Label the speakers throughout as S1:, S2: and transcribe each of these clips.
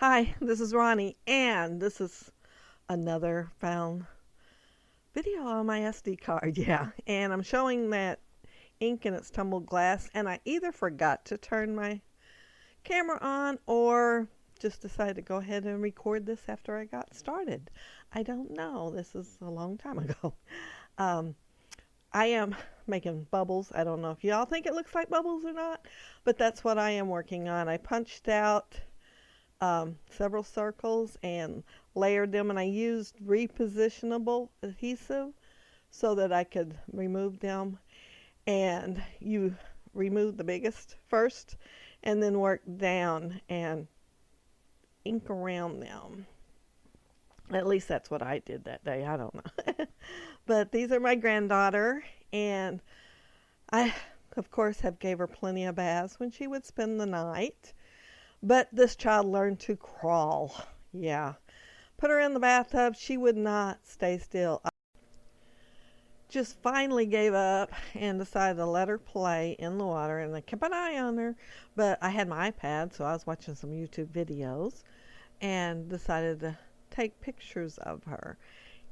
S1: Hi, this is Ronnie, and this is another found video on my SD card. Yeah, and I'm showing that ink in its tumbled glass, and I either forgot to turn my camera on or just decided to go ahead and record this after I got started. I don't know. This is a long time ago. Um, I am making bubbles. I don't know if y'all think it looks like bubbles or not, but that's what I am working on. I punched out several circles and layered them, and I used repositionable adhesive so that I could remove them. And you remove the biggest first and then work down and ink around them. At least that's what I did that day. I don't know. But these are my granddaughter, and I of course have gave her plenty of baths when she would spend the night. But this child learned to crawl. Yeah. Put her in the bathtub. She would not stay still. I just finally gave up and decided to let her play in the water. And I kept an eye on her. But I had my iPad, so I was watching some YouTube videos and decided to take pictures of her.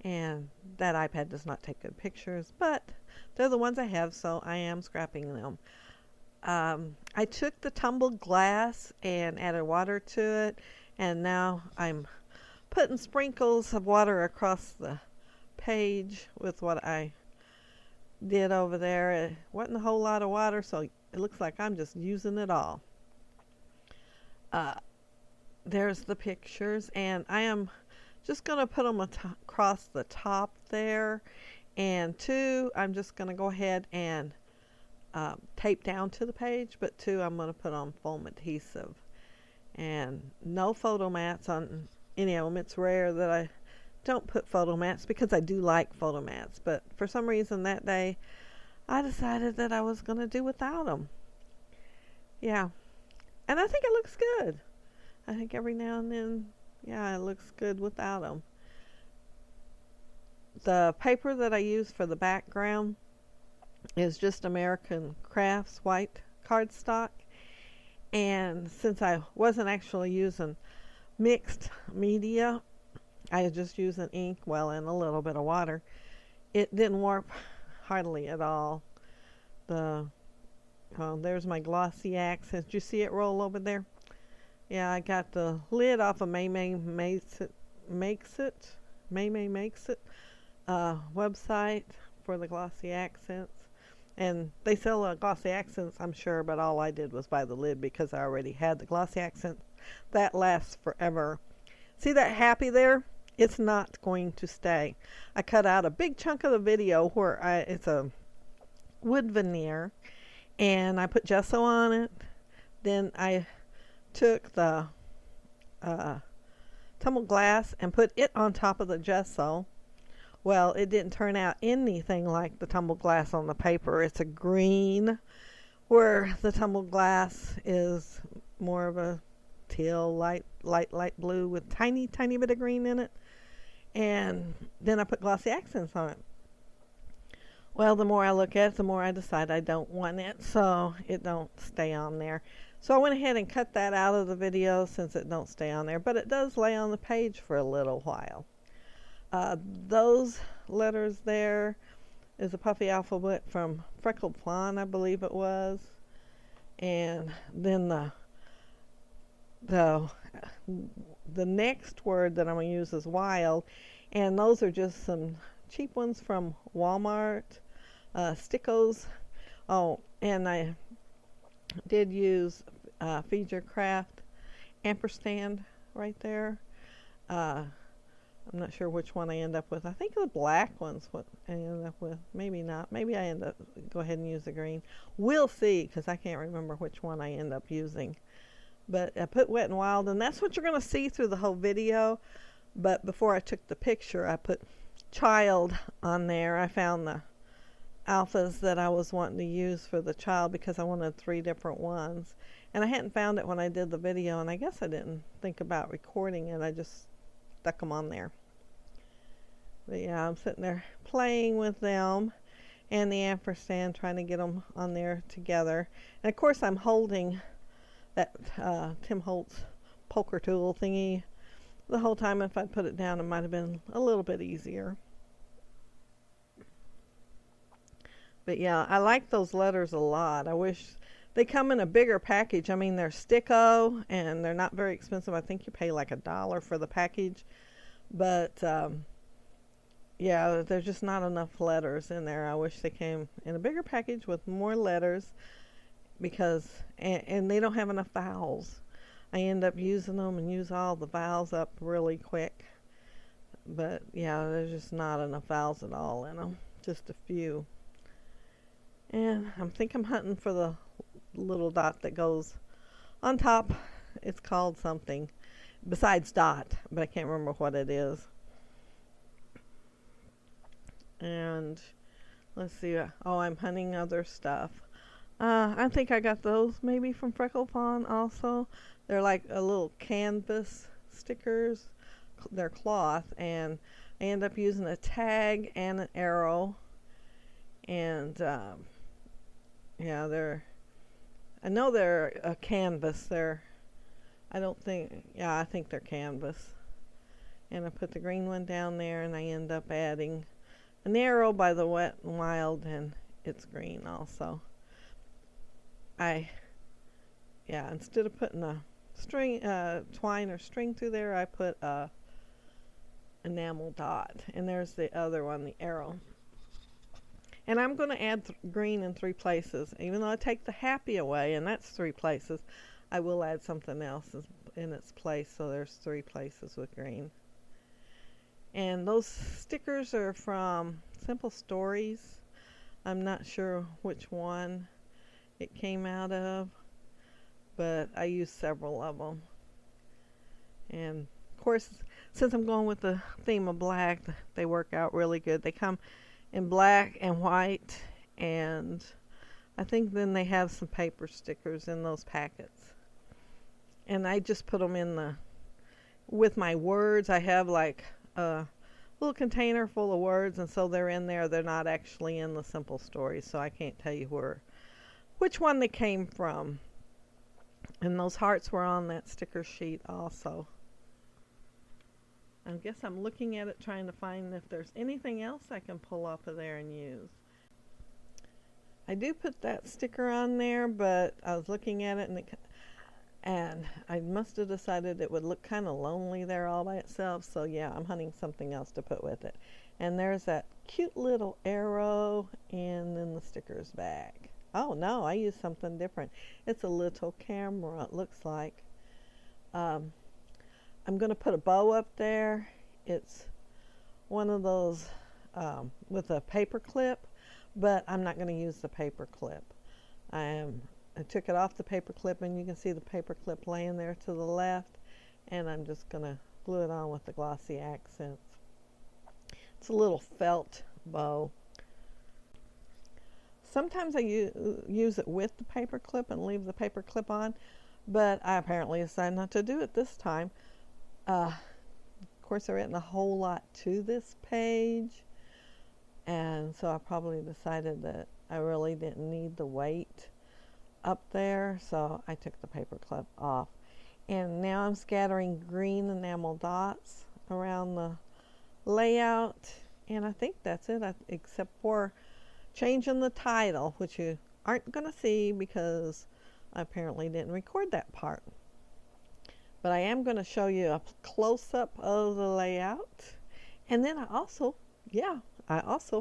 S1: And that iPad does not take good pictures, but they're the ones I have, so I am scrapping them. I took the tumbled glass and added water to it, and now I'm putting sprinkles of water across the page with what I did over there. It wasn't a whole lot of water, so it looks like I'm just using it all. There's the pictures, and I am just going to put them across the top there, and two, I'm just going to go ahead and tape down to the page, but two, I'm going to put on foam adhesive. And no photo mats on any of them. It's rare that I don't put photo mats because I do like photo mats, but for some reason that day I decided that I was going to do without them. Yeah, and I think it looks good. I think every now and then, yeah, it looks good without them. The paper that I use for the background is just American Crafts white cardstock, and since I wasn't actually using mixed media, I was just using ink, well, and a little bit of water. It didn't warp hardly at all. There's my glossy accents. Did you see it roll over there? Yeah, I got the lid off of May Makes It website for the glossy accents. And they sell glossy accents, I'm sure, but all I did was buy the lid because I already had the glossy accent. That lasts forever. See that happy there? It's not going to stay. I cut out a big chunk of the video where it's a wood veneer, and I put gesso on it. Then I took the tumbled glass and put it on top of the gesso. Well, it didn't turn out anything like the tumbled glass on the paper. It's a green, where the tumbled glass is more of a teal, light blue with tiny bit of green in it. And then I put glossy accents on it. Well, the more I look at it, the more I decide I don't want it, so it don't stay on there. So I went ahead and cut that out of the video since it don't stay on there, but it does lay on the page for a little while. Those letters there is a puffy alphabet from Freckled Fawn, I believe it was. And then the next word that I'm going to use is wild. And those are just some cheap ones from Walmart. Stickos. Oh, and I did use Feed Your Craft ampersand right there. I'm not sure which one I end up with. I think the black one's what I end up with. Maybe not. Maybe I end up go ahead and use the green. We'll see, because I can't remember which one I end up using. But I put Wet and Wild, and that's what you're going to see through the whole video. But before I took the picture, I put child on there. I found the alphas that I was wanting to use for the child because I wanted 3 different ones. And I hadn't found it when I did the video, and I guess I didn't think about recording it. I just stuck them on there. But yeah, I'm sitting there playing with them and the ampersand, trying to get them on there together. And of course I'm holding that Tim Holtz poker tool thingy the whole time. If I'd put it down, it might have been a little bit easier. But yeah, I like those letters a lot. I wish they come in a bigger package. I mean, they're sticko and they're not very expensive. I think you pay like $1 for the package. But yeah, there's just not enough letters in there. I wish they came in a bigger package with more letters, because and they don't have enough vowels. I end up using them and use all the vowels up really quick. But yeah, there's just not enough vowels at all in them. Just a few. And I think I'm hunting for the little dot that goes on top. It's called something besides dot, but I can't remember what it is. And let's see. Oh, I'm hunting other stuff. I think I got those maybe from Freckle Pond also. They're like a little canvas stickers. They're cloth, and I end up using a tag and an arrow. And yeah, I know they're a canvas. I think they're canvas. And I put the green one down there, and I end up adding an arrow by the Wet and Wild, and it's green also. Instead of putting a string, twine or string through there, I put a enamel dot. And there's the other one, the arrow. And I'm going to add green in 3 places. Even though I take the happy away, and that's 3 places, I will add something else in its place, so there's 3 places with green. And those stickers are from Simple Stories. I'm not sure which one it came out of, but I used several of them. And of course, since I'm going with the theme of black, they work out really good. They come in black and white, and I think then they have some paper stickers in those packets. And I just put them in with my words. I have like a little container full of words, and so they're in there. They're not actually in the Simple Stories, so I can't tell you which one they came from. And those hearts were on that sticker sheet also. I guess I'm looking at it, trying to find if there's anything else I can pull off of there and use. I do put that sticker on there, but I was looking at it, and I must have decided it would look kind of lonely there all by itself. So yeah, I'm hunting something else to put with it. And there's that cute little arrow, and then the stickers back. Oh no, I used something different. It's a little camera, it looks like. I'm going to put a bow up there. It's one of those with a paper clip, but I'm not going to use the paper clip. I took it off the paper clip, and you can see the paper clip laying there to the left, and I'm just going to glue it on with the glossy accents. It's a little felt bow. Sometimes I use it with the paper clip and leave the paper clip on, but I apparently decided not to do it this time. Of course, there isn't a whole lot to this page, and so I probably decided that I really didn't need the weight up there, so I took the paper clip off. And now I'm scattering green enamel dots around the layout, and I think that's it, except for changing the title, which you aren't going to see because I apparently didn't record that part. But I am going to show you a close-up of the layout. And then I also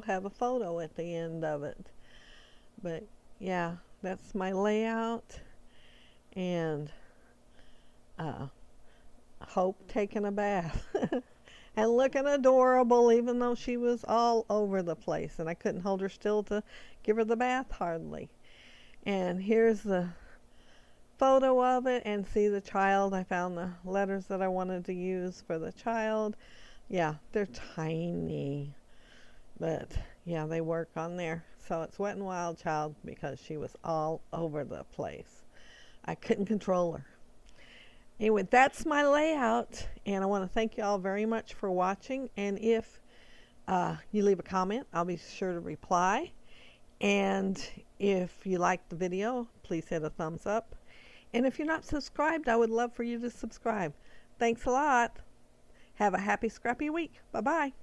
S1: have a photo at the end of it. But yeah, that's my layout. And Hope taking a bath. And looking adorable, even though she was all over the place. And I couldn't hold her still to give her the bath hardly. And here's the photo of it, and see the child. I found the letters that I wanted to use for the child. Yeah, they're tiny, but yeah, they work on there. So it's Wet and Wild Child because she was all over the place. I couldn't control her. Anyway, that's my layout, and I want to thank you all very much for watching. And if you leave a comment, I'll be sure to reply. And if you liked the video, please hit a thumbs up. And if you're not subscribed, I would love for you to subscribe. Thanks a lot. Have a happy, scrappy week. Bye bye.